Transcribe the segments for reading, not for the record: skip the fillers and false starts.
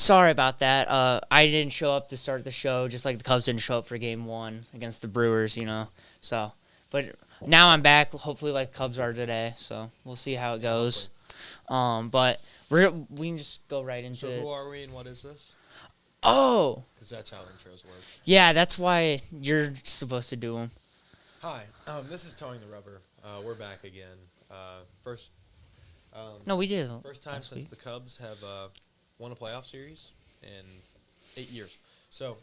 Sorry about that. I didn't show up to start the show, just like the Cubs didn't show up for Game 1 against the Brewers, So, but now I'm back, hopefully like Cubs are today, so we'll see how it goes. But we can just go right into it. So who are we and what is this? Oh! Because that's how intros work. Yeah, that's why you're supposed to do them. Hi, this is Towing the Rubber. We're back again. First No, we did. First time since the Cubs have won a playoff series in 8 years. So,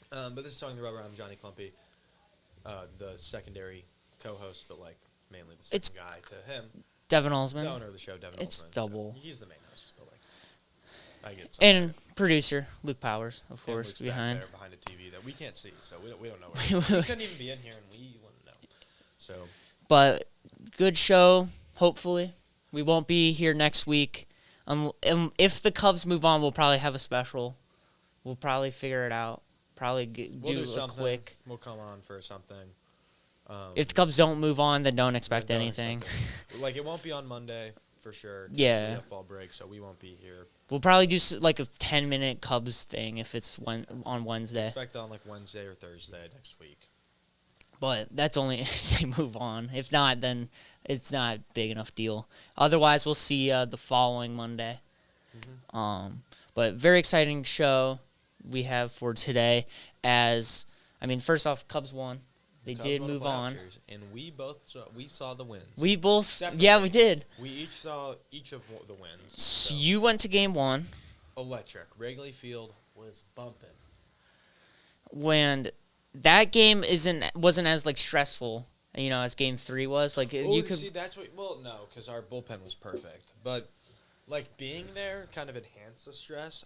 but this is Towing the Rubber. I'm Jonny Clumpy, the secondary co-host, but like mainly the second guy to him. Devon Osman. The owner of the show, Devon It's Osman. double. So he's the main host, but like I get something. And producer Luke Powers, of course, Luke's behind. back there behind a TV that we can't see, so we don't know where he is. He couldn't even be in here, and we wouldn't know. So, but good show. Hopefully, we won't be here next week. If the Cubs move on, we'll probably have a special. We'll probably figure it out. Probably we'll do a quick. We'll come on for something. If the Cubs don't move on, then don't expect anything. Like, it won't be on Monday for sure. Yeah. We have fall break, so we won't be here. We'll probably do like a 10-minute Cubs thing if it's on Wednesday. Expect on like Wednesday or Thursday next week. But that's only if they move on. If not, then it's not a big enough deal. Otherwise, we'll see the following Monday. Mm-hmm. But very exciting show we have for today. First off, Cubs won. They did move on. Series, and we saw the wins. We both, Separately, yeah, we did. We each saw each of the wins. So you went to Game 1. Electric. Wrigley Field was bumping. When that game wasn't as like stressful, as Game 3 was. Like you could see that's what. Well, no, because our bullpen was perfect, but. Like, being there kind of enhanced the stress.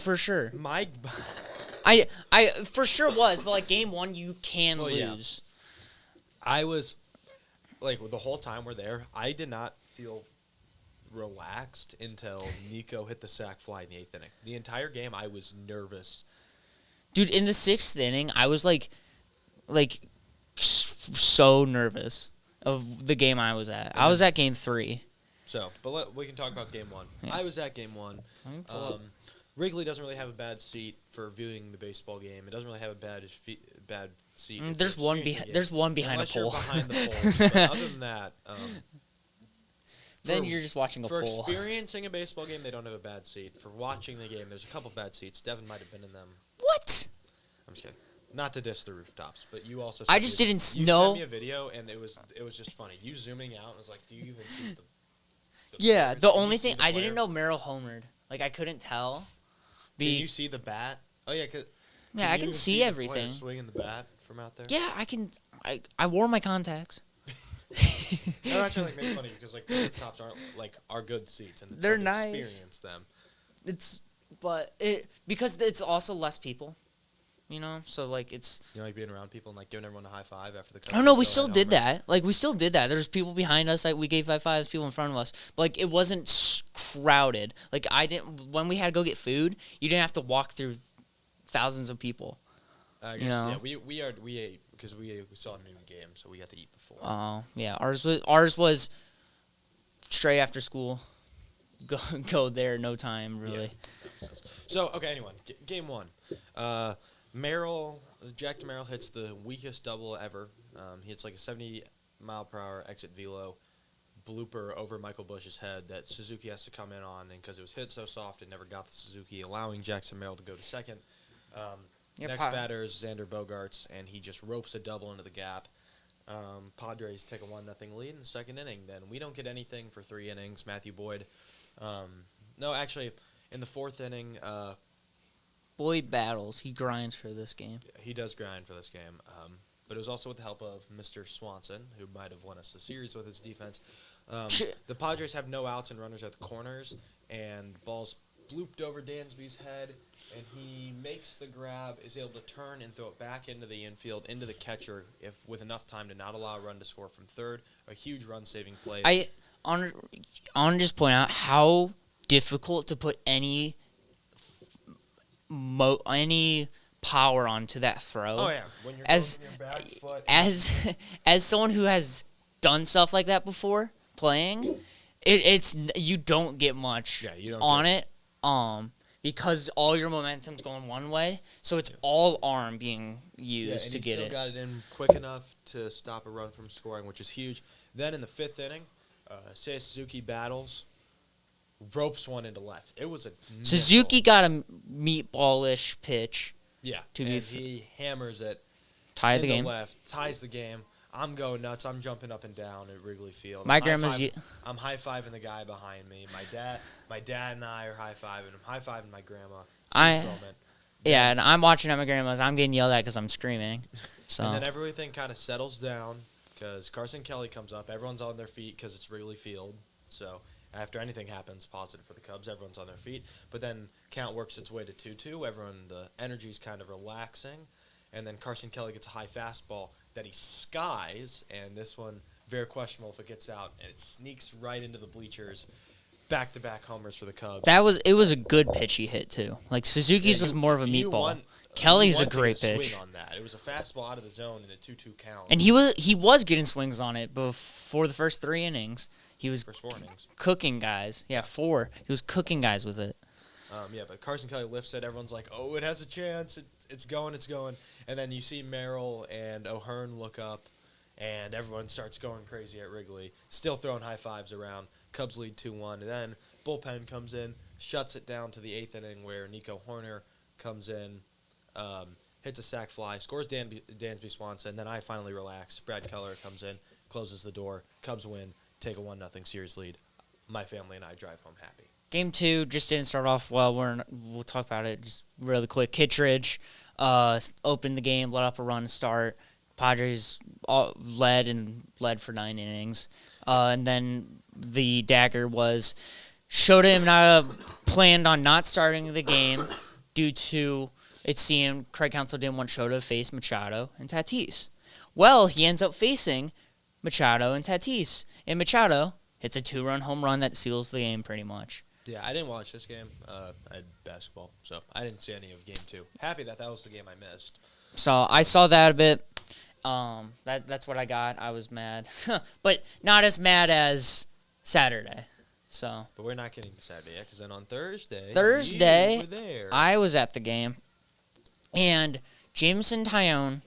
For sure. I for sure was, but, like, Game 1, you can lose. Yeah. I was, like, the whole time we're there, I did not feel relaxed until Nico hit the sac fly in the 8th inning. The entire game, I was nervous. Dude, in the 6th inning, I was, like, so nervous of the game I was at. I was at Game 3. So, but we can talk about Game 1. Yeah. I was at Game 1. Wrigley doesn't really have a bad seat for viewing the baseball game. It doesn't really have a bad seat. There's one behind Unless a pole. You're behind the pole. But other than that, then you're just watching a pole. For experiencing a baseball game, they don't have a bad seat. For watching the game, there's a couple bad seats. Devon might have been in them. What? I'm just kidding. Not to diss the rooftops, but you also. I just didn't know. You sent me a video, and it was just funny. You zooming out, and was like, do you even see the? Yeah, the only thing I didn't know Merrill homered. Like I couldn't tell. Can you see the bat? Oh yeah, I can see everything. Swinging the bat from out there. Yeah, I can. I wore my contacts. They're actually like making funny because like the rooftops aren't like our good seats and they're nice. Experience them. Because it's also less people. So like it's. You like being around people and like giving everyone a high five after the. Oh no, we still did that. Like we still did that. There's people behind us. Like we gave high fives. People in front of us. But like it wasn't crowded. Like I didn't. When we had to go get food, you didn't have to walk through thousands of people. I guess yeah. We ate because we saw a noon game, so we got to eat before. Oh yeah, ours was straight after school. Go there, no time really. Yeah. So okay, anyway, Game 1. Jack Merrill hits the weakest double ever. He hits like a 70-mile-per-hour exit velo blooper over Michael Bush's head that Suzuki has to come in on, and because it was hit so soft, it never got to Suzuki, allowing Jackson Merrill to go to second. Next batter is Xander Bogaerts, and he just ropes a double into the gap. Padres take a 1-0 lead in the second inning. Then we don't get anything for 3 innings. Matthew Boyd. No, actually, in the 4th inning. Boyd battles. He grinds for this game. Yeah, he does grind for this game. But it was also with the help of Mr. Swanson, who might have won us the series with his defense. The Padres have no outs and runners at the corners, and ball's blooped over Dansby's head, and he makes the grab, is able to turn and throw it back into the infield, into the catcher, with enough time to not allow a run to score from third. A huge run-saving play. I want to just point out how difficult to put any power onto that throw. Oh yeah, when you're as your back foot. as someone who has done stuff like that before playing, it's you don't get much Yeah, you don't on get it. because all your momentum's going one way. So it's all arm being used to get it. He still got it in quick enough to stop a run from scoring, which is huge. Then in the 5th inning, Seiya Suzuki battles, ropes one into left. It was a Suzuki got a meatballish pitch. Yeah, to and he hammers it. Tie the game. Left, ties the game. I'm going nuts. I'm jumping up and down at Wrigley Field. My I'm grandma's. I'm high-fiving the guy behind me. My dad and I are high-fiving. I'm high-fiving my grandma. Yeah, and I'm watching at my grandma's. I'm getting yelled at because I'm screaming. So. And then everything kind of settles down because Carson Kelly comes up. Everyone's on their feet because it's Wrigley Field. So after anything happens positive for the Cubs, everyone's on their feet. But then count works its way to 2-2. The energy's kind of relaxing. And then Carson Kelly gets a high fastball that he skies. And this one, very questionable if it gets out. And it sneaks right into the bleachers. Back-to-back homers for the Cubs. It was a good pitch he hit, too. Like, Suzuki's was more of a meatball. Kelly's a great pitch. Swing on that. It was a fastball out of the zone in a 2-2 count. And he was getting swings on it before the first 3 innings. He was first 4 innings. Cooking guys. Yeah, 4. He was cooking guys with it. But Carson Kelly lifts it. Everyone's like, oh, it has a chance. It's going. And then you see Merrill and O'Hearn look up, and everyone starts going crazy at Wrigley, still throwing high fives around. Cubs lead 2-1. And then bullpen comes in, shuts it down to the 8th inning where Nico Horner comes in, hits a sac fly, scores Dansby Swanson. Then I finally relax. Brad Keller comes in, closes the door. Cubs win, take a 1-0 series lead. My family and I drive home happy. Game 2 just didn't start off well. We'll talk about it just really quick. Kittredge opened the game, let up a run to start. Padres led for 9 innings. And then the dagger was Shota Imanaga planned on not starting the game due to, it seemed, Craig Counsell didn't want Shota to face Machado and Tatis. Well, he ends up facing Machado and Tatis. And Machado hits a 2-run home run that seals the game pretty much. Yeah, I didn't watch this game. I had basketball, so I didn't see any of Game 2. Happy that was the game I missed. So I saw that a bit. That's what I got. I was mad. But not as mad as Saturday. So. But we're not getting to Saturday yet, because then on Thursday, you were there. I was at the game. And Jameson Taillon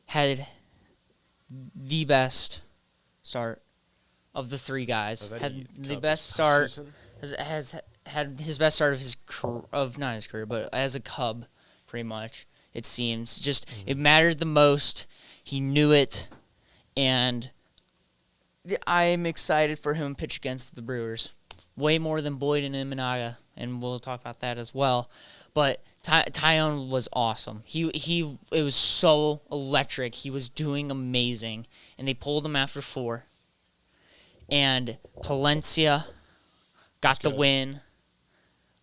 had the best start of the 3 guys. Had the best start. Has had his best start of his not his career, but as a Cub, pretty much. It seems it mattered the most. He knew it, and I'm excited for him to pitch against the Brewers, way more than Boyd and Imanaga, and we'll talk about that as well. But Taillon was awesome. It was so electric. He was doing amazing, and they pulled him after 4. And Palencia got the win.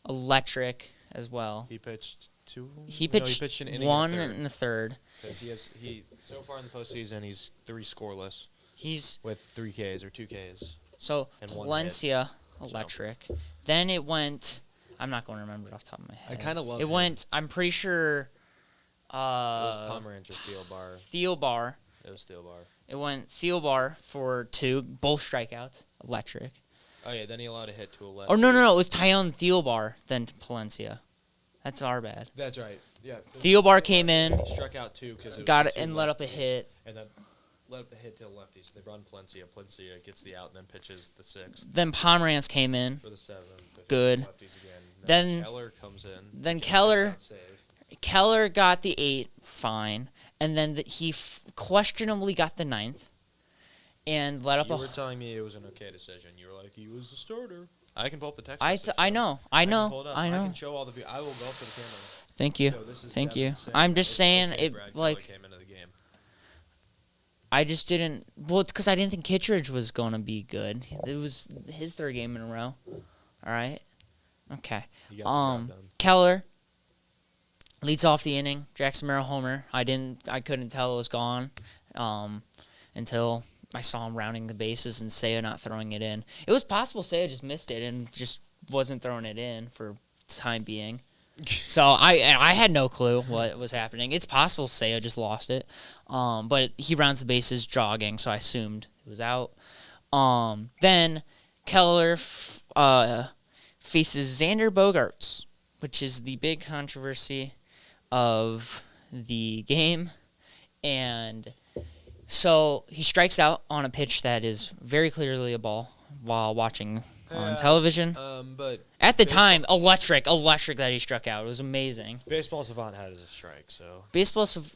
Electric as well. He pitched 2. He pitched an inning 1 and a third. Because he so far in the postseason he's 3 scoreless. He's with 3 Ks or 2 Ks. So Palencia electric. So. Then it went. I'm not going to remember it off the top of my head. I kind of love it. Went. I'm pretty sure. It was Pomeranz or Thielbar. Thielbar. It was Thielbar. It went Thielbar for 2, both strikeouts. Electric. Oh, yeah, then he allowed a hit to a left. Oh, no. It was Taillon Thielbar, then Palencia. That's our bad. That's right. Yeah. Thielbar came in. He struck out 2 because it got it and let up a hit. And then let up the hit to the lefty. So they run Palencia. Palencia gets the out and then pitches the 6th. Then Pomeranz came in. For the 7th. Good. Then Keller comes in. Then Keller got the 8, fine. And then he questionably got the 9th. And let up You were telling me it was an okay decision. You were like, he was the starter. I can pull up the text. I know. I can show all the. I will go up to the camera. Thank you. Thank you. I'm just saying it like. Came into the game. I just didn't. Well, it's because I didn't think Kittredge was going to be good. It was his 3rd game in a row. All right. Okay. Keller leads off the inning. Jackson Merrill homer. I couldn't tell it was gone until I saw him rounding the bases and Seiya not throwing it in. It was possible Seiya just missed it and just wasn't throwing it in for the time being. So I had no clue what was happening. It's possible Seiya just lost it. But he rounds the bases jogging, so I assumed it was out. Then Keller faces Xander Bogaerts. which is the big controversy of the game. And so he strikes out on a pitch that is very clearly a ball while watching on television. But at the time, electric that he struck out. It was amazing. Baseball Savant had it as a strike, so.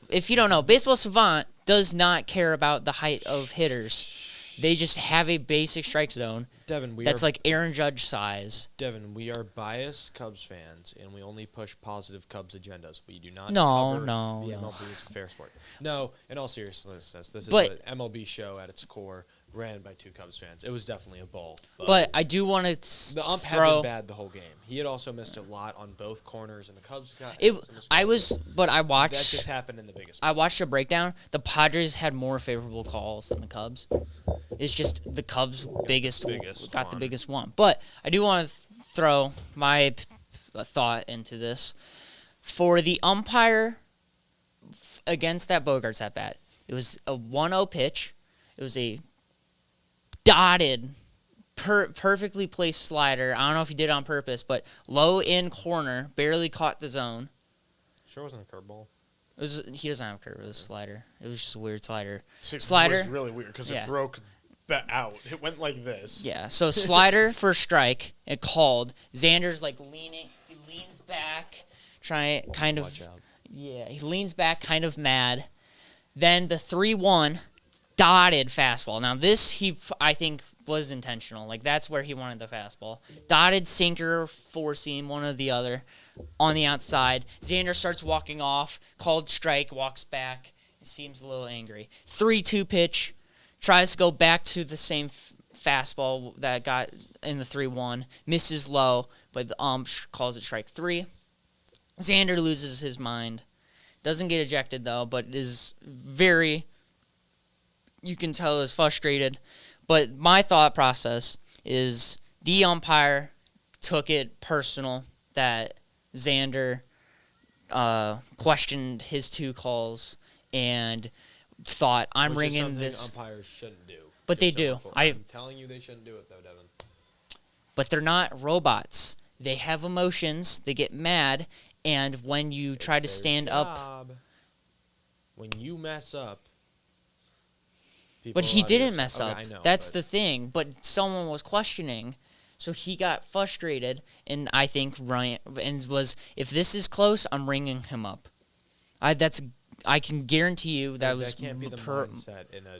If you don't know, Baseball Savant does not care about the height of hitters. They just have a basic strike zone. Devon, that's like Aaron Judge size. Devon, we are biased Cubs fans, and we only push positive Cubs agendas. We do not cover the MLB as a fair sport. No, in all seriousness, this is an MLB show at its core, ran by 2 Cubs fans. It was definitely a ball. But I do want to the ump had been bad the whole game. He had also missed a lot on both corners, and the Cubs got. I watched. That just happened in the biggest. I watched a breakdown. The Padres had more favorable calls than the Cubs. It's just the Cubs' biggest got the biggest one. But I do want to throw my thought into this. For the umpire against that Bogarts at bat, it was a 1-0 pitch. It was a dotted, perfectly placed slider. I don't know if he did it on purpose, but low in corner, barely caught the zone. Sure wasn't a curveball. He doesn't have a curve. It was a slider. It was just a weird slider. It was really weird because it broke out. It went like this. Yeah, so slider for a strike. It called. Xander's like leaning. He leans back, Watch out. Yeah, he leans back, kind of mad. Then the 3-1 dotted fastball. Now this I think was intentional. Like that's where he wanted the fastball. Dotted sinker, 4-seam, one or the other, on the outside. Xander starts walking off. Called strike. Walks back. Seems a little angry. 3-2 pitch. Tries to go back to the same fastball that got in the 3-1. Misses low, but the ump calls it strike 3. Xander loses his mind. Doesn't get ejected, though, but is very, you can tell, is frustrated. But my thought process is the umpire took it personal that Xander questioned his 2 calls and thought, I'm ringing this. Umpires shouldn't do. But they do. I'm telling you they shouldn't do it, though, Devon. But they're not robots. They have emotions. They get mad. And when you try to stand up. When you mess up. But he didn't mess up. I know, That's the thing. But someone was questioning. So he got frustrated. And I think Ryan was, if this is close, I'm ringing him up. I can guarantee you that was. That can't be the mindset in a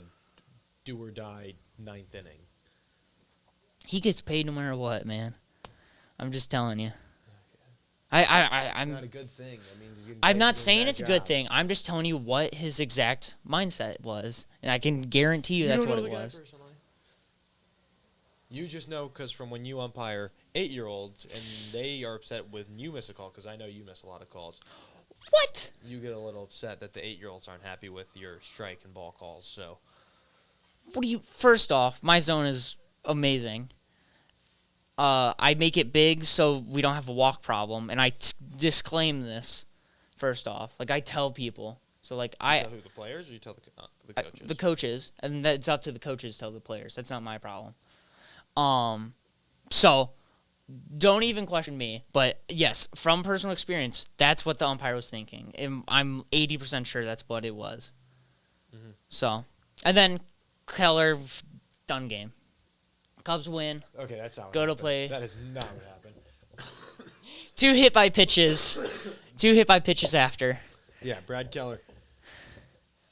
do or die 9th inning. He gets paid no matter what, man. I'm just telling you. I'm not a good thing. I'm not saying it's a good thing. I'm just telling you what his exact mindset was, and I can guarantee you that's what it was. You just know because from when you umpire 8-year-olds and they are upset when you miss a call, because I know you miss a lot of calls. What? You get a little upset that the 8-year-olds aren't happy with your strike and ball calls. So, First off, my zone is amazing. I make it big so we don't have a walk problem, and I disclaim this. First off, like I tell people, so like you tell who, the players, or you tell the coaches? The coaches, and that's up to the coaches to tell the players. That's not my problem. So don't even question me. But yes, from personal experience, that's what the umpire was thinking. And I'm 80% sure that's what it was. Mm-hmm. So, and then Keller, done game. Cubs win. Okay, that's not what Go happened. to play. That is not what happened. 2 hit by pitches. 2 hit by pitches after. Yeah, Brad Keller.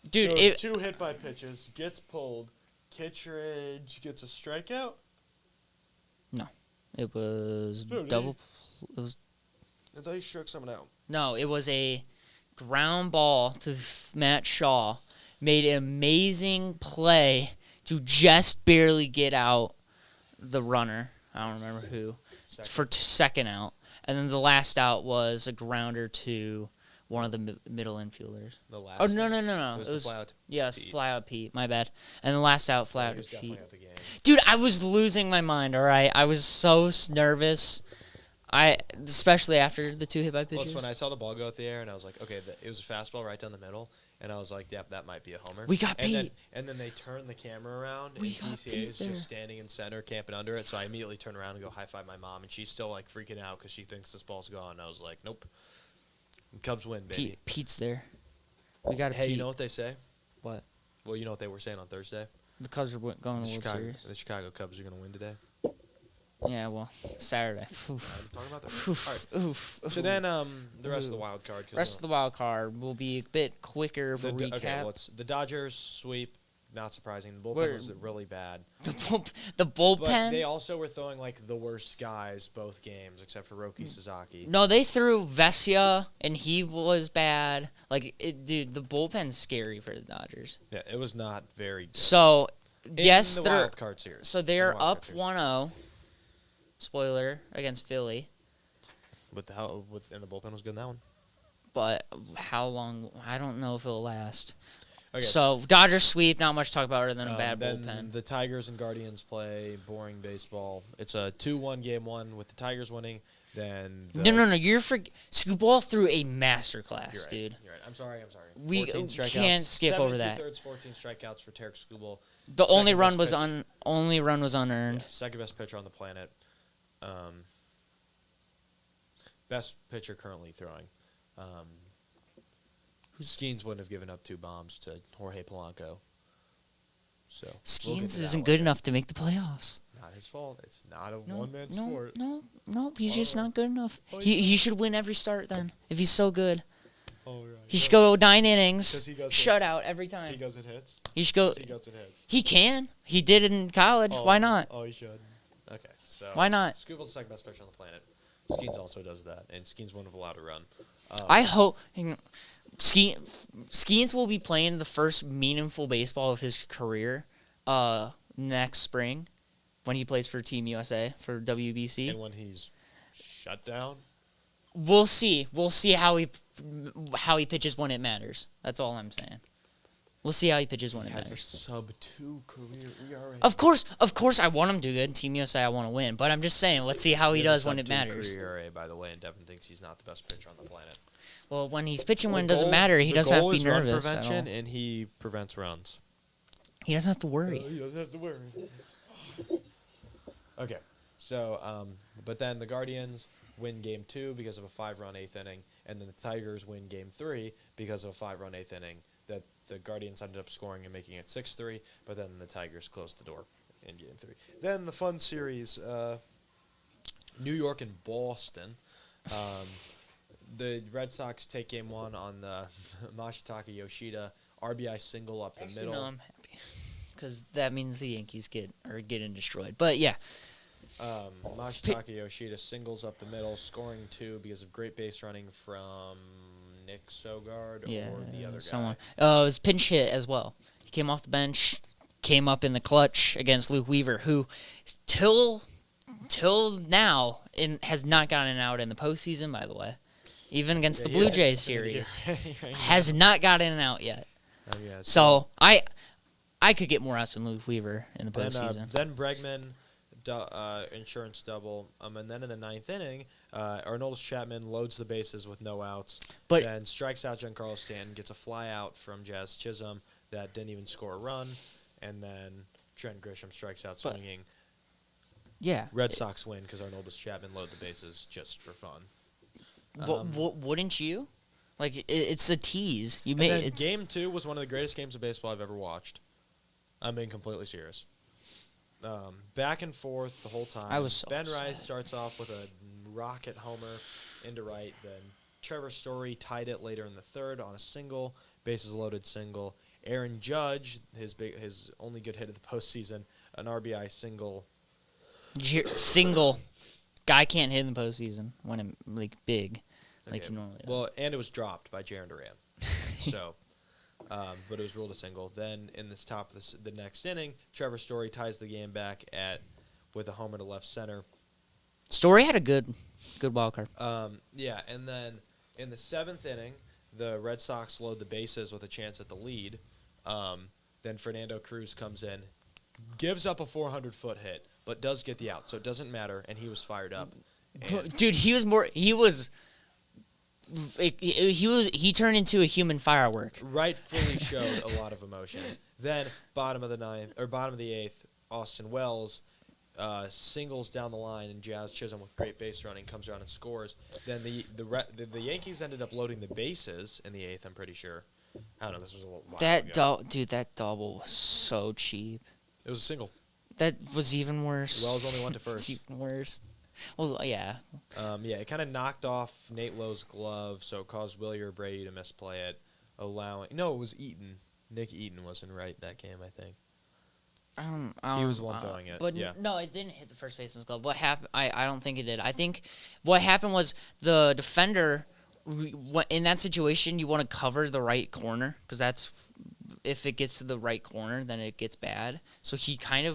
Dude, Goes 2 hit by pitches, gets pulled. Kittredge gets a strikeout. No, it was Dude, double. It was I thought he struck someone out. no, it was a ground ball to Matt Shaw. Made an amazing play to just barely get out the runner. I don't remember who. For second out. And then the last out was a grounder to one of the middle infielders. The last. Oh, no. It was fly out fly out Pete. My bad. And the last out, fly out was Pete. definitely out the game. Dude, I was losing my mind, all right? I was so nervous. Especially after the 2 hit by Well, pitches. it's when I saw the ball go up the air, and I was like, okay, it was a fastball right down the middle, and I was like, yep, that might be a homer. We got beat. And then they turned the camera around, We and got PCA beat is there. just standing in center, camping under it, so I immediately turn around and go high-five my mom, and she's still, like, freaking out because she thinks this ball's gone. I was like, nope. Cubs win, baby. Pete's there. We got a Hey, Pete. you know what they say? What? Well, you know what they were saying on Thursday? The Cubs are going to the World Series. The Chicago Cubs are going to win today. Yeah, well, Saturday. I'm talking about that. All right. Oof. So then the rest of the wild card. Rest of the wild card will be a bit quicker for recap. Okay, well, it's the Dodgers sweep. Not surprising. The bullpen Where- was really bad. The bullpen. But they also were throwing like the worst guys both games, except for Roki Sasaki. No, they threw Vesia, and he was bad. Dude, the bullpen's scary for the Dodgers. Yeah, it was not very good. So, yes, in the they're wild card series. so In they're the wild up card series. 1-0. Spoiler against Philly, And the bullpen was good in that one. but how long? I don't know if it'll last. Okay. So Dodgers sweep. Not much to talk about other than a bad then bullpen. the Tigers and Guardians play boring baseball. It's a 2-1 game one with the Tigers winning. Then No. You're Scooball threw a masterclass, You're right. dude. You're right. I'm sorry. We 14 strikeouts, can't skip over 7 that. 2/3, 14 strikeouts for Tarek Skubal. The only Second run best was pitch. only run was unearned. Yeah, second best pitcher on the planet. Best pitcher currently throwing. Skeens wouldn't have given up 2 bombs to Jorge Polanco. So we'll get Skeens to that isn't one. good enough to make the playoffs. Not his fault. It's not a No, one-man sport. No. He's just Oh. not good enough. Oh, He should win every start then. If he's so good, Oh, right. he should go 9 innings, 'Cause he goes shutout every time. He goes and hits. He should go. He goes and hits. He can. He did it in college. Why not? Oh, he should. Okay, so Why not? Skubal's the second best pitcher on the planet. Skeens also does that, and Skeens wouldn't have allowed a run. I hope Skeens will be playing the first meaningful baseball of his career next spring when he plays for Team USA for WBC. And when he's shut down, We'll see. We'll see how he pitches when it matters. That's all I'm saying. We'll see how he pitches when he it has a matters. sub-2 career ERA. Of course, I want him to do good. Team USA, I want to win. But I'm just saying, let's see how he has a does when it sub-2 matters. Career ERA, by the way, and Devon thinks he's not the best pitcher on the planet. Well, when he's pitching when it The doesn't goal- matter, he the doesn't have goal to be is run nervous at prevention, all. and he prevents runs. He doesn't have to worry. He doesn't have to worry. Okay, so but then the Guardians win Game 2 because of a 5-run 8th inning, and then the Tigers win Game 3 because of a 5-run 8th inning. That the Guardians ended up scoring and making it 6-3, but then the Tigers closed the door in Game 3. Then the fun series, New York and Boston. The Red Sox take Game 1 on the Masataka Yoshida RBI single up the Actually, middle. no, I'm happy because that means the Yankees are getting destroyed. But yeah, Masataka Yoshida singles up the middle, scoring 2 because of great base running from Nick Sogard or the other someone. guy. It was pinch hit as well. He came off the bench, came up in the clutch against Luke Weaver, who till now has not gotten out in the postseason. By the way, even against the Blue Jays series, has not gotten out yet. So I could get more outs than Luke Weaver in the postseason. Then Bregman, insurance double, and then in the 9th inning, Arnoldus Chapman loads the bases with no outs, But- then strikes out Giancarlo Stanton, gets a fly out from Jazz Chisholm that didn't even score a run, and then Trent Grisham strikes out But- swinging. Yeah. Red Sox win because Arnoldus Chapman load the bases just for fun. Wouldn't you? Like it's a tease. You And made then it's, Game 2 was one of the greatest games of baseball I've ever watched. I'm being completely serious. Back and forth the whole time. I was so Ben sad. Rice starts off with a rocket homer into right. Then Trevor Story tied it later in the 3rd on a single, bases loaded single. Aaron Judge, his only good hit of the postseason, an RBI single. single guy can't hit in the postseason when it big, like Okay, you normally. Well, and it was dropped by Jaron Duran. So, but it was ruled a single. Then in this top of the next inning, Trevor Story ties the game back with a homer to left center. Story had a good wild card. Yeah, and then in the 7th inning, the Red Sox load the bases with a chance at the lead. Then Fernando Cruz comes in, gives up a 400-foot hit, but does get the out, so it doesn't matter, and he was fired up. And Dude, he turned into a human firework. rightfully showed a lot of emotion. Then bottom of the eighth, Austin Wells singles down the line, and Jazz Chisholm with great base running comes around and scores. Then the Yankees ended up loading the bases in the eighth. I'm pretty sure. I don't know. This was a while ago. That double was so cheap. It was a single. That was even worse. Wells only went to first. It's even worse. Well, yeah. It kind of knocked off Nate Lowe's glove, so it caused Willie or Brady to misplay it, it was Eaton. Nick Eaton wasn't right that game, I think. He was the one throwing it. But yeah. no, it didn't hit the first baseman's glove. What happened? I don't think it did. I think what happened was the defender, in that situation, you want to cover the right corner because if it gets to the right corner, then it gets bad. So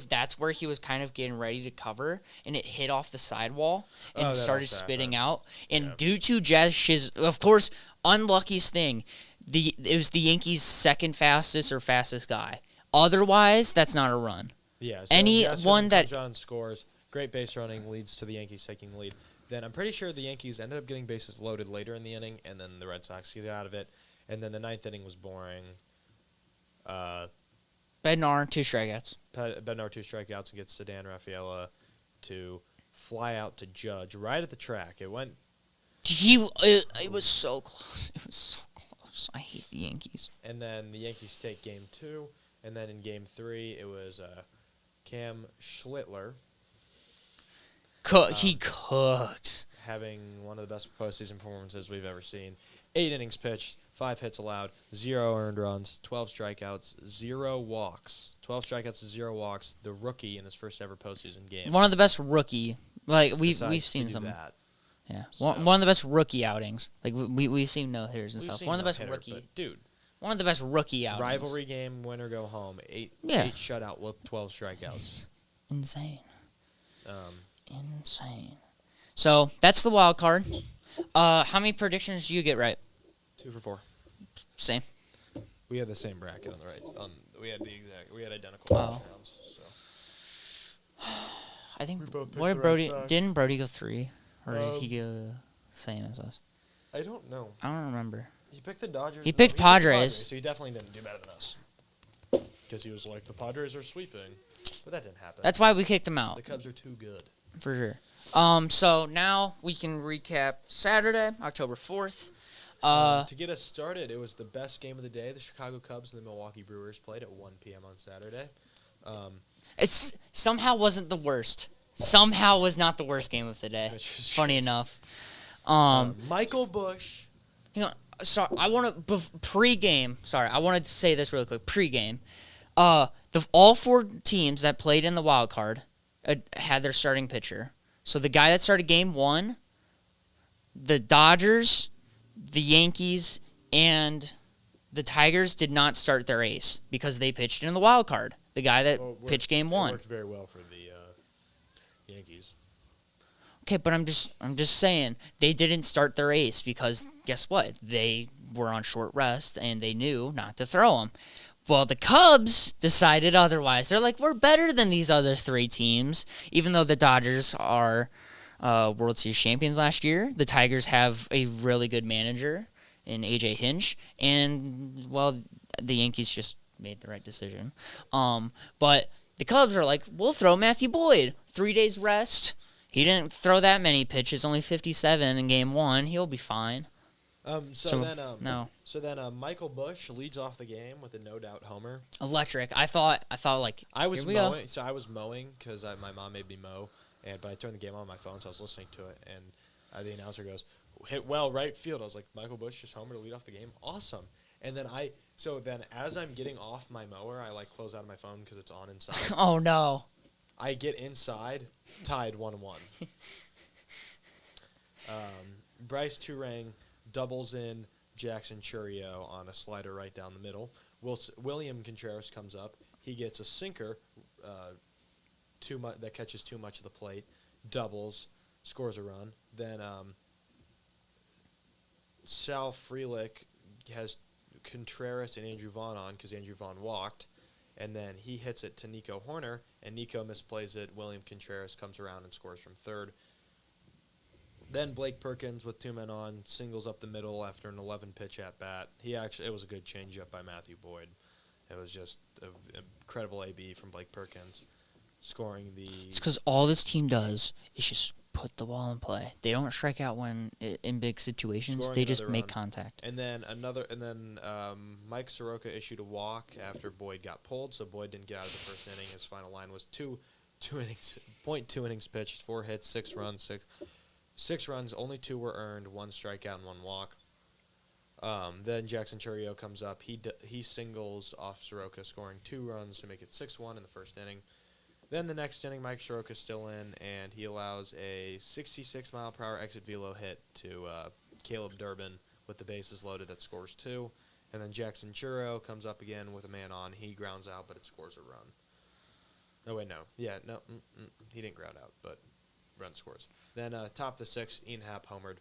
that's where he was kind of getting ready to cover, and it hit off the sidewall and started spitting out. And due to Jazz of course, unluckiest thing, it was the Yankees' second fastest or fastest guy. Otherwise, that's not a run. Yeah. So Anyone that comes on scores, great base running leads to the Yankees taking the lead. Then I'm pretty sure the Yankees ended up getting bases loaded later in the inning, and then the Red Sox get out of it. And then the ninth inning was boring. Bednar, 2 strikeouts. Bednar 2 strikeouts and gets Sedan Rafaela to fly out to Judge right at the track. It went. It was so close. It was so close. I hate the Yankees. And then the Yankees take game 2, and then in game 3 it was Cam Schlittler. He cooked. Having one of the best postseason performances we've ever seen. 8 innings pitched, 5 hits allowed, 0 earned runs, 12 strikeouts, 0 walks. 12 strikeouts, 0 walks. The rookie in his first ever postseason game. One of the best rookie. Like we've seen some. That. Yeah, So, one of the best rookie outings. Like we've seen no hitters and stuff. One of the best rookie. Dude, one of the best rookie outings. rivalry game, win or go home. 8 shutout with 12 strikeouts. Insane. Insane. So that's the wild card. How many predictions do you get right? 2 for 4. Same. We had the same bracket on the right. We had identical rounds. So. I think. We both picked What the did Red Brody? Sox. Didn't Brody go 3, or did he go same as us? I don't know. I don't remember. He picked the Dodgers. He picked Padres. So he definitely didn't do better than us. Because he was like, the Padres are sweeping. But that didn't happen. That's why we kicked him out. The Cubs are too good. For sure. So now we can recap Saturday, October 4th. To get us started, it was the best game of the day. The Chicago Cubs and the Milwaukee Brewers played at 1 p.m. on Saturday. It's somehow wasn't the worst. Somehow was not the worst game of the day. Funny enough. Michael Bush. Hang on. Sorry, I want to pre-game. Sorry, I wanted to say this really quick. Pre-game, all 4 teams that played in the wild card had their starting pitcher. So the guy that started game 1, the Dodgers, the Yankees, and the Tigers did not start their ace because they pitched in the wild card. The guy that pitched game 1. It worked very well for the Yankees. Okay, but I'm just saying they didn't start their ace because guess what? They were on short rest and they knew not to throw him. Well, the Cubs decided otherwise. They're like, we're better than these other 3 teams, even though the Dodgers are World Series champions last year. The Tigers have a really good manager in A.J. Hinch, and, well, the Yankees just made the right decision. But the Cubs are like, we'll throw Matthew Boyd. 3 days rest. He didn't throw that many pitches, only 57 in game 1. He'll be fine. So then Michael Bush leads off the game with a no-doubt homer. Electric. I thought like I was here we mowing. go. So I was mowing because my mom made me mow, but I turned the game on my phone, so I was listening to it, and the announcer goes, "Hit well, right field." I was like, "Michael Bush just homered to lead off the game, awesome!" And then as I'm getting off my mower, I like close out of my phone because it's on inside. Oh no. I get inside, tied 1-1. Bryce Turang doubles in Jackson Churio on a slider right down the middle. William Contreras comes up. He gets a sinker that catches too much of the plate, doubles, scores a run. Then Sal Frelick has Contreras and Andrew Vaughn on because Andrew Vaughn walked. And then he hits it to Nico Horner, and Nico misplays it. William Contreras comes around and scores from third. Then Blake Perkins with 2 men on singles up the middle after an 11-pitch at bat. It was a good changeup by Matthew Boyd. It was just an incredible AB from Blake Perkins, scoring the. It's because all this team does is just put the ball in play. They don't strike out when in big situations. Scoring They just another make run. contact. And then Mike Soroka issued a walk after Boyd got pulled, so Boyd didn't get out of the first inning. His final line was two innings, 0.2 innings pitched, 4 hits, 6 runs, six runs. Only 2 were earned, 1 strikeout and 1 walk. Then Jackson Chourio comes up. He singles off Soroka, scoring 2 runs to make it 6-1 in the first inning. Then the next inning, Mike Soroka's still in, and he allows a 66-mile-per-hour exit velo hit to Caleb Durbin with the bases loaded that scores 2. And then Jackson Chourio comes up again with a man on. He grounds out, but it scores a run. No, wait, no. Yeah, no, he didn't ground out, but run scores. Then top of the 6th, Ian Happ homered.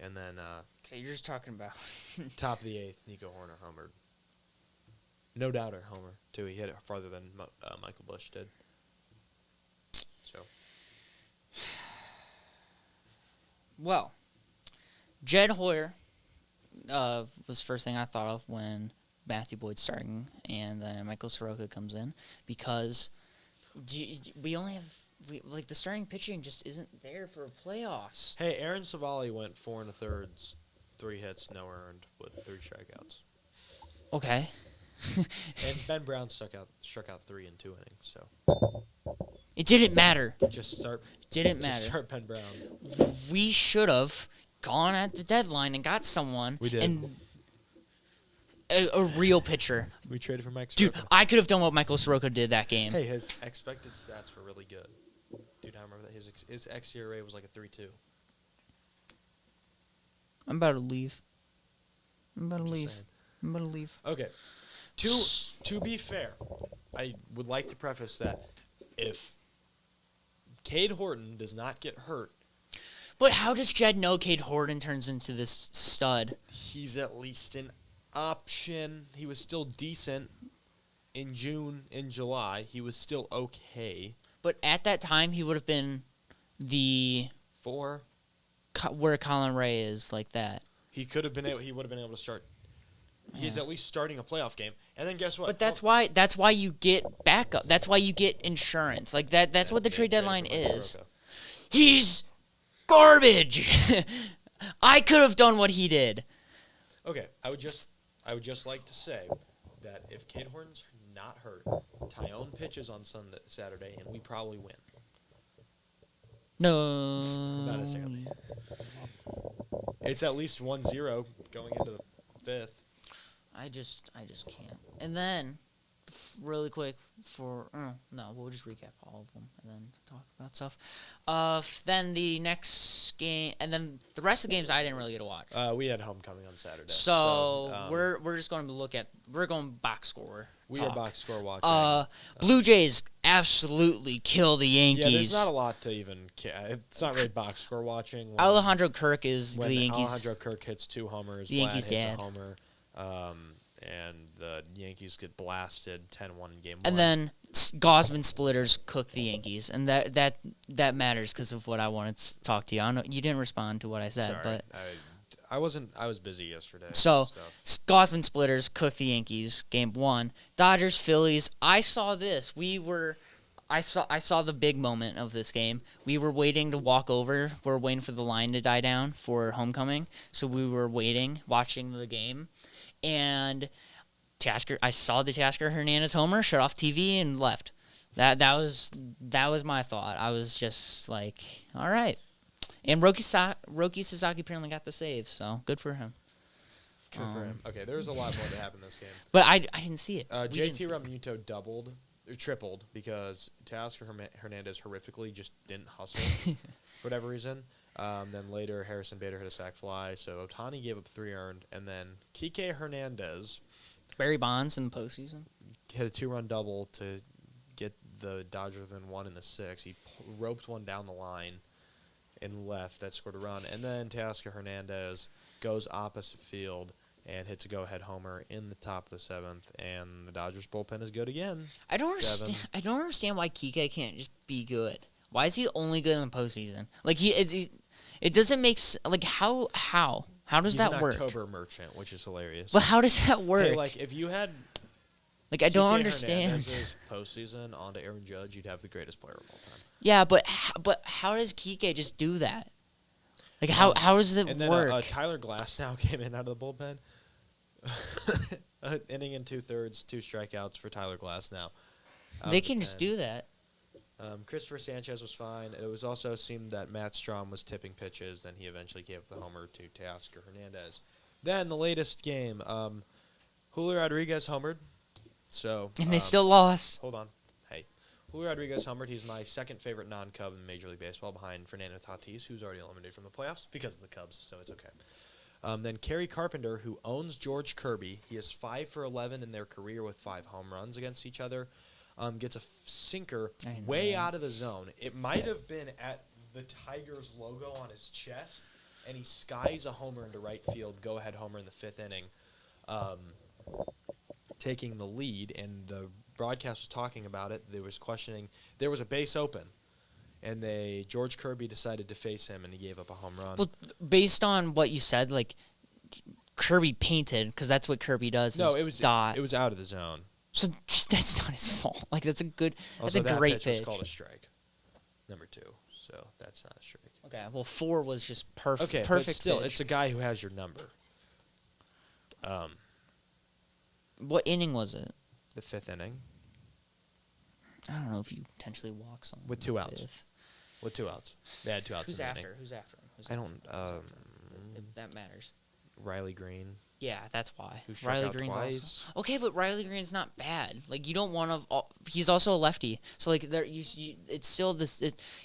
And then Okay, you're just talking about. top of the 8th, Nico Horner homered. No doubter homer, too. He hit it farther than Michael Busch did. So, Well, Jed Hoyer was first thing I thought of when Matthew Boyd's starting, and then Michael Soroka comes in because we only have the starting pitching just isn't there for playoffs. hey, Aaron Savali went 4 1/3, 3 hits, no earned, with 3 strikeouts. Okay. And Ben Brown struck out 3 in 2 innings. So It didn't matter. just start Ben Brown. We should have gone at the deadline and got someone. We did. And a real pitcher. We traded for Mike Dude, Soroka. I could have done what Michael Soroka did that game. Hey, his expected stats were really good. Dude, I remember that his xERA was like a 3.2. I'm about to leave. Just saying. I'm about to leave. Okay. To be fair, I would like to preface that if Cade Horton does not get hurt, But how does Jed know Cade Horton turns into this stud? he's at least an option. He was still decent in June, in July. He was still okay. But at that time, he would have been the where Colin Ray is, like that. He would have been able to start. He's at least starting a playoff game. And then guess what? But that's why you get backup. That's why you get insurance. Like that. That's what the trade deadline is. He's garbage. I could have done what he did. Okay, I would just like to say that if Cade Horton's not hurt, Tyone pitches on Saturday, and we probably win. No. Not a second. It's at least 1-0 going into the 5th. I just can't. And then, really quick we'll just recap all of them and then talk about stuff. Then the next game, and then the rest of the games I didn't really get to watch. We had homecoming on Saturday. So we're just going to we're going box score. We are box score watching. Blue Jays absolutely kill the Yankees. Yeah, there's not a lot to even. It's not really box score watching. Alejandro Kirk is when the Yankees. Alejandro Kirk hits 2 homers. The Yankees' Vlad hits dad. a homer. And the Yankees get blasted 10-1 in game 1. And then Gosman splitters cook the Yankees, and that matters because of what I wanted to talk to you. I don't know, you didn't respond to what I said, Sorry, but I wasn't. I was busy yesterday. so stuff. Gosman splitters cook the Yankees. Game 1, Dodgers Phillies. I saw this. I saw the big moment of this game. We were waiting to walk over. We're waiting for the line to die down for homecoming. So we were watching the game. And I saw the Tasker Hernandez homer, shut off TV, and left. That was my thought. I was just like, all right. And Roki Sasaki apparently got the save, so good for him. Good for him. Okay, there's a lot more to happen this game. But I didn't see it. JT Realmuto tripled because Tasker Hernandez horrifically just didn't hustle for whatever reason. Then later, Harrison Bader hit a sac fly, so Ohtani gave up 3 earned, and then Kike Hernandez Barry Bonds in the postseason. hit a 2-run double to get the Dodgers within 1 in the 6th. He roped one down the line and left. That scored a run. And then Tasker Hernandez goes opposite field and hits a go-ahead homer in the top of the 7th, and the Dodgers bullpen is good again. I don't understand why Kike can't just be good. Why is he only good in the postseason? Like It doesn't make like how does He's that an work? October merchant, which is hilarious. But how does that work? Hey, like if you had I don't Kike understand. Hernandez's postseason onto Aaron Judge, you'd have the greatest player of all time. Yeah, but how does Kike just do that? Like how does it And then work? Tyler Glass now came in out of the bullpen. Inning and 2/3, 2 strikeouts for Tyler Glass now. They can just do that. Christopher Sanchez was fine. It was also seemed that Matt Strahm was tipping pitches, and he eventually gave up the homer to Teoscar Hernandez. Then the latest game, Julio Rodriguez homered. So And they still lost. Hold on. Hey. Julio Rodriguez homered. He's my second favorite non-Cub in Major League Baseball behind Fernando Tatis, who's already eliminated from the playoffs because of the Cubs, so it's okay. Then Kerry Carpenter, who owns George Kirby. He is 5 for 11 in their career with 5 home runs against each other. Gets a sinker way out of the zone. It might have been at the Tigers logo on his chest, and he skies a homer into right field, go-ahead homer in the 5th inning, taking the lead. And the broadcast was talking about it. There was questioning. There was a base open, and George Kirby decided to face him, and he gave up a home run. Well, based on what you said, like Kirby painted, because that's what Kirby does. No, is it was dot. It was out of the zone. So that's not his fault. Like that's a great That pitch. pitch was called a strike, number 2. So that's not a strike. Okay, well 4 was just perfect. Okay, perfect but still, pitch. it's a guy who has your number. What inning was it? The 5th inning I don't know if you potentially walk someone with 2 outs. With 2 outs, they had 2 outs. Who's in the after? inning. Who's after him? I don't. If that matters. Riley Green. Yeah, that's why. Who struck Riley out Green's twice. also okay, but Riley Green's not bad. Like you don't want to. He's also a lefty, so like there, it's still this.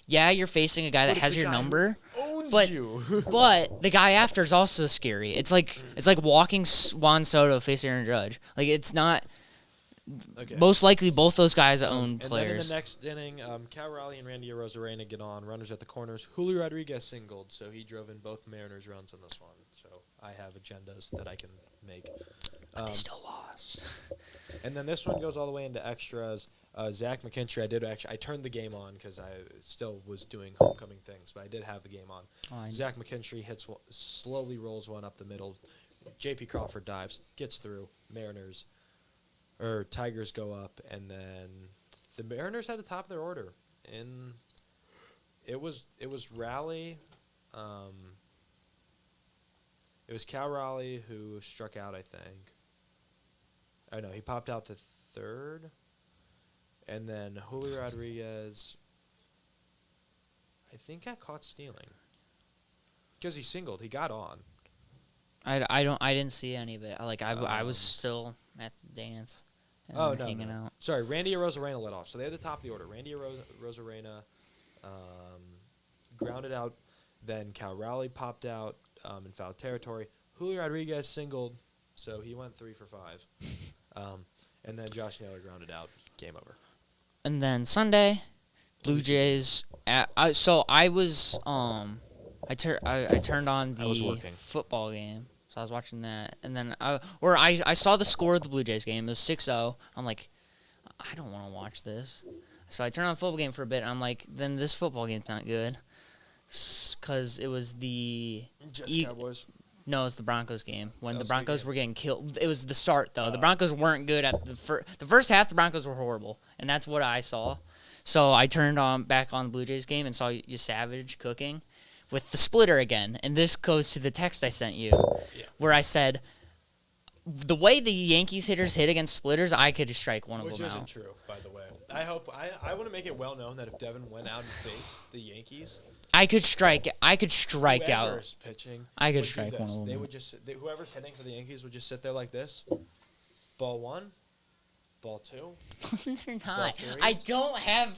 Yeah, you're facing a guy that has your number, Owns but you. but the guy after is also scary. It's like walking Juan Soto facing Aaron Judge. Like it's not. Okay. Most likely, both those guys own And players. then in the next inning, Cal Raleigh and Randy Arozarena get on. Runners at the corners. Julio Rodriguez singled, so he drove in both Mariners runs in this one. So I have agendas that I can make. But they still lost. And then this one goes all the way into extras. Zach McKinstry, I turned the game on because I still was doing homecoming things, but I did have the game on. Zach McKinstry slowly rolls one up the middle. J.P. Crawford dives, gets through. Tigers go up, and then the Mariners had the top of their order. And it was Raleigh. It was Cal Raleigh who struck out, I think. Oh, no, he popped out to 3rd. And then Julio Rodriguez, I think, got caught stealing. Because he singled. He got on. I didn't see any of it. I was still at the dance. And hanging out. Sorry, Randy Arozarena led off. So they had the top of the order. Randy Arozarena grounded out. Then Cal Raleigh popped out in foul territory. Julio Rodriguez singled, so he went 3 for 5. And then Josh Naylor grounded out. Game over. And then Sunday, Blue Jays. I turned on the football game. So I was watching that, and then I saw the score of the Blue Jays game. It was 6-0. I'm like, I don't want to watch this. So I turned on the football game for a bit. And I'm like, then this football game's not good, because it was the Cowboys. No, it was the Broncos game when the was Broncos the game. were getting killed. It was the start though. The Broncos weren't good at the first half. The Broncos were horrible, and that's what I saw. So I turned back on the Blue Jays game and saw you Savage cooking with the splitter again. And this goes to the text I sent you, where I said, the way the Yankees hitters hit against splitters, I could just strike one of them out. Which isn't true, by the way. I want to make it well known that if Devon went out and faced the Yankees, I could strike out. Whoever's pitching, I could would strike do one this. of them. They would just whoever's hitting for the Yankees would just sit there like this. Ball 1, ball 2. They're not. Ball 3. I don't have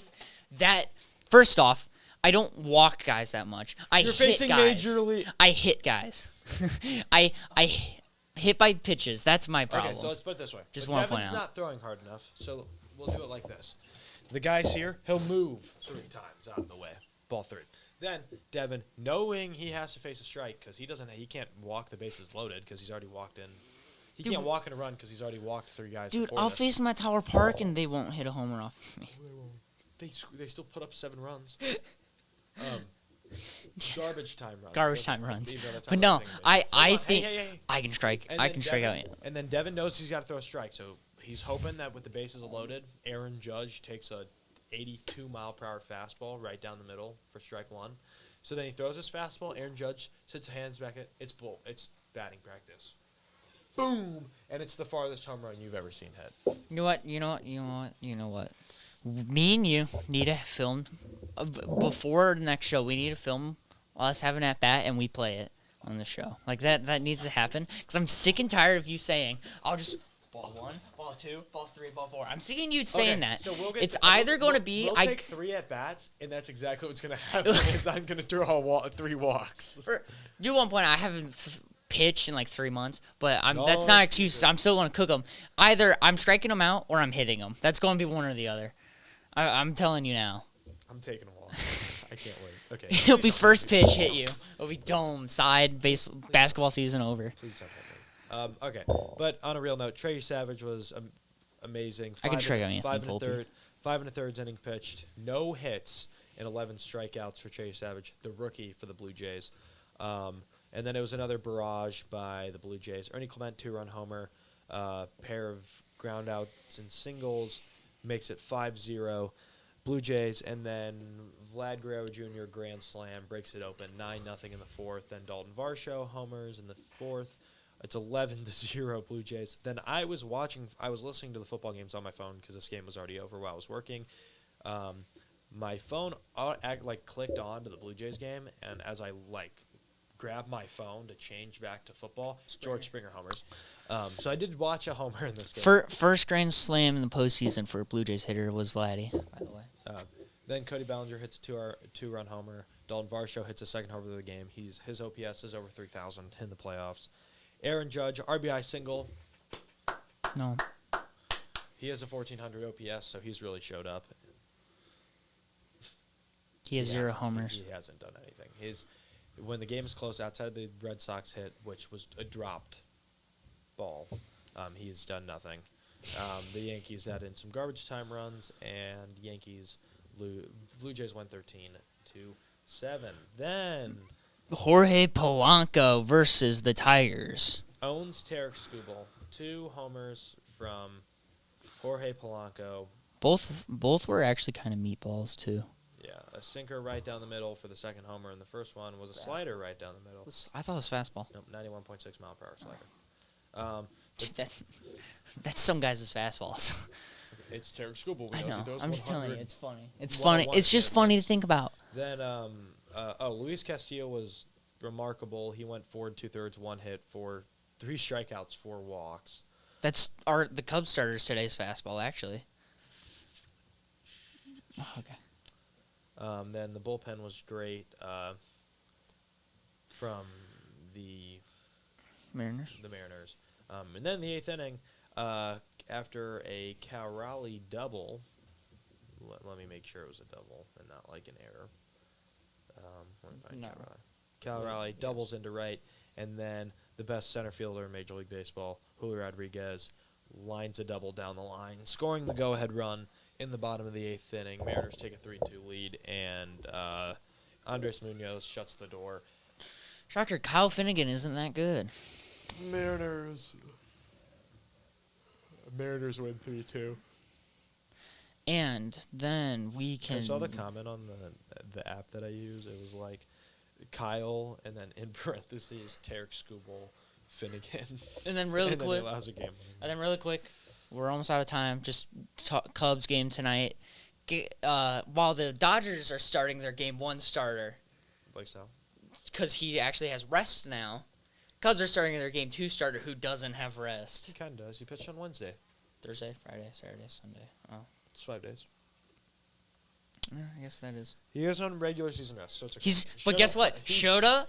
that. First off, I don't walk guys that much. You're facing guys. Major League. I hit guys. I hit by pitches. That's my problem. Okay, so let's put it this way. Just if want to Devon's point out. not throwing hard enough, so we'll do it like this. The guy's here. He'll move 3 times out of the way. Ball 3. Then Devon, knowing he has to face a strike because he can't walk the bases loaded because he's already walked in. He can't walk in a run because he's already walked 3 guys. Dude, before I'll this. face them at Tower Park and they won't hit a homer off me. They still put up 7 runs. Garbage time runs. Garbage time runs. These are the But time no, things. I Hold on. think Hey. I can strike. And I then can strike out. And then Devon knows he's got to throw a strike, so he's hoping that with the bases loaded, Aaron Judge takes a 82-mile-per-hour fastball right down the middle for strike one. So then he throws his fastball. Aaron Judge sits his hands back. It's batting practice. Boom! And it's the farthest home run you've ever seen hit. You know what? Me and you need to film before the next show. We need to film us having at bat, and we play it on the show. Like that. That needs to happen because I'm sick and tired of you saying, "I'll just ball 1, ball 2, ball 3, ball 4." I'm sick of you saying that. So it's either going to be we'll take 3 at bats, and that's exactly what's going to happen. Is I'm going to throw 3 walks. Do one point I haven't pitched in like 3 months, but No, that's not an excuse. I'm still going to cook them. Either I'm striking them out or I'm hitting them. That's going to be one or the other. I'm telling you now. I'm taking a walk. I can't wait. Okay. It'll be first pitch hit you. It'll be dome side basketball season over. Please don't hit me. Okay, but on a real note, Trey Savage was amazing. I can strike out Anthony Volpe. 5 1/3 innings pitched, no hits, and 11 strikeouts for Trey Savage, the rookie for the Blue Jays. And then it was another barrage by the Blue Jays. Ernie Clement, 2-run homer, pair of ground outs and singles, makes it 5-0. Blue Jays, and then Vlad Guerrero Jr. grand slam breaks it open 9-0 in the fourth. Then Dalton Varsho homers in the fourth. It's 11-0 Blue Jays. Then I was listening to the football games on my phone because this game was already over while I was working. My phone clicked on to the Blue Jays game, and as I grabbed my phone to change back to football, George Springer homers. So I did watch a homer in this game. First grand slam in the postseason for a Blue Jays hitter was Vladdy, by the way. Then Cody Bellinger hits a 2-run homer. Dalton Varsho hits a second homer of the game. His OPS is over 3,000 in the playoffs. Aaron Judge, RBI single. No. He has a 1,400 OPS, so he's really showed up. He has 0 homers. He hasn't done anything. When the game is close, outside of the Red Sox hit, which was a dropped ball, he's done nothing. The Yankees had in some garbage time runs, and Blue Jays won 13-7. Then Jorge Polanco versus the Tigers. owns Tarek Skubal. 2 homers from Jorge Polanco. Both were actually kind of meatballs too. Yeah, a sinker right down the middle for the second homer, and the first one was a slider right down the middle. I thought it was fastball. Nope, 91.6 mile per hour slider. That's some guys' fastballs. It's Tarek Skubal. I know. I'm just telling you, it's funny. It's One funny. on It's just funny to think about. Then, Luis Castillo was remarkable. He went 4 2/3, 1 hit, 3 strikeouts, 4 walks. That's the Cubs starters today's fastball, actually. Oh, okay. Then the bullpen was great from the Mariners. And then the 8th inning, after a Cal Raleigh double, let me make sure it was a double and not like an error. Let me find No. Cal Raleigh. Cal Raleigh doubles into right, and then the best center fielder in Major League Baseball, Julio Rodriguez, lines a double down the line, scoring the go-ahead run in the bottom of the 8th inning. Mariners take a 3-2 lead, and Andres Munoz shuts the door. Shocker, Kyle Finnegan isn't that good. Mariners win 3-2. And then we can... I saw the comment on the app that I use. It was like Kyle, and then in parentheses, Tarek Skubal, Finnegan. And then really and quick... then he allows a game. We're almost out of time. Just Cubs game tonight. While the Dodgers are starting their Game 1 starter, Like so. because he actually has rest now, Cubs are starting their Game 2 starter who doesn't have rest. He kind of does. He pitched on Wednesday. Thursday, Friday, Saturday, Sunday. Oh, It's 5 days. yeah, I guess that is. He is on regular season rest, so it's But guess what? Shota,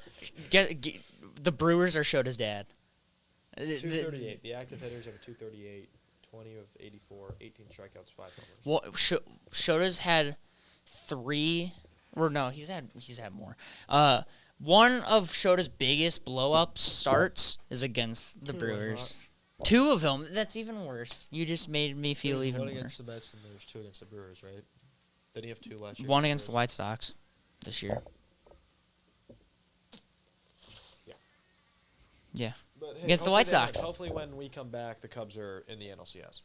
the Brewers are Shota's dad. 238. The active hitters have a 238, 20 of 84, 18 strikeouts, 5 homers. Well, Shota's had 3, or no, he's had more. One of Shota's biggest blow-up starts is against the Brewers. 2 of them. That's even worse. You just made me feel There's even one worse. against the Mets, and there's 2 against the Brewers, right? Then you have 2 last year. 1 against the White Sox this year. Yeah. But, hey, Against the White hopefully Sox. Hopefully when we come back, the Cubs are in the NLCS.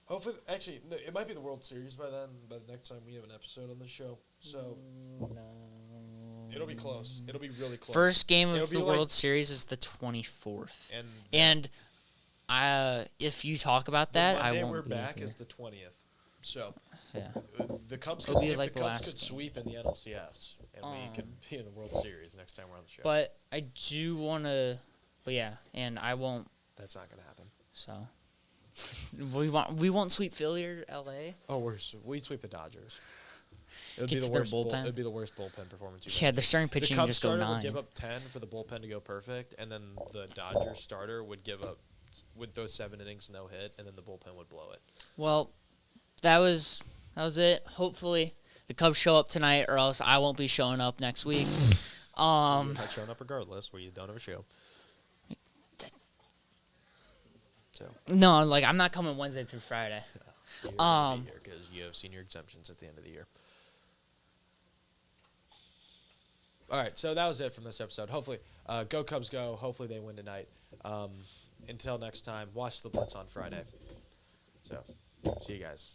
Hopefully, actually, no, it might be the World Series by then. By the next time we have an episode on the show, so it'll be close. It'll be really close. First game It'll of be the like- World Series is the 24th. and If you talk about that, the I Monday won't we're be back here. is the 20th. So Yeah. the Cubs It'll could, be if like the the Cubs last could game. sweep in the NLCS, and we could be in the World Series next time we're on the show. But I do want to, but yeah, and I won't. That's not going to happen. So we won't sweep Philly or LA. Oh, we'd sweep the Dodgers. It would Get be the to their worst bullpen. It'd be the worst bullpen performance you've Yeah, ever the starting seen. pitching The would Cubs just go starter 9. would give up 10 for the bullpen to go perfect, and then the Dodgers starter would those 7 innings no hit, and then the bullpen would blow it. Well, that was it. Hopefully the Cubs show up tonight, or else I won't be showing up next week. You're not showing up regardless, where you don't have a show. So No, like I'm not coming Wednesday through Friday. you're gonna be here because you have senior exemptions at the end of the year. All right, so that was it from this episode. Hopefully, go Cubs go. Hopefully they win tonight. Until next time, watch the Blitz on Friday. So, see you guys.